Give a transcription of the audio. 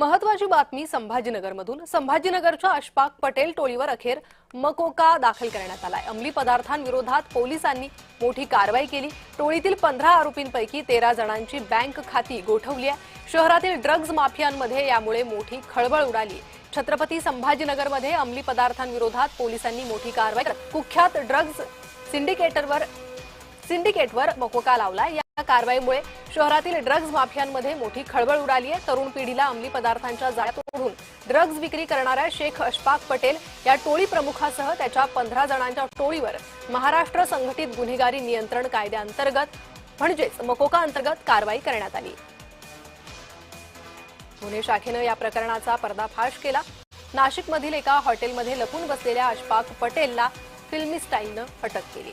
महत्वाची बातमी संभाजीनगरमधून। संभाजीनगरच्या अशफाक पटेल टोळीवर अखेर मकोका दाखल करण्यात आलाय। अंमली पदार्थांविरोधात पोलिसांनी मोठी कारवाई केली। टोळीतील 15 आरोपींपैकी 13 जणांची बँक खाती गोठवली आहे। शहरातील ड्रग्ज माफियांमध्ये यामुळे मोठी खळबळ उडाली। छत्रपती संभाजीनगरमध्ये अंमली पदार्थांविरोधात पोलिसांनी मोठी कारवाई करत कुख्यात ड्रग्ज सिंडिकेटवर मकोका लावला। या कारवाईमुळे शहरातील ड्रग्ज माफियांमध्ये मोठी खळबळ उडाली आहे। तरुण पिढीला अंमली पदार्थांच्या जाळ्यात ओढून ड्रग्ज विक्री करणाऱ्या शेख अशफाक पटेल या टोळी प्रमुखासह त्याच्या 15 जणांच्या टोळीवर महाराष्ट्र संघटित गुन्हेगारी नियंत्रण कायद्याअंतर्गत म्हणजेच मकोका अंतर्गत कारवाई करण्यात आली। गुन्हे शाखेने या प्रकरणाचा पर्दाफाश केला। नाशिकमधील एका हॉटेलमध्ये लपून बसलेल्या अशफाक पटेलला फिल्मी स्टाईलने अटक केली।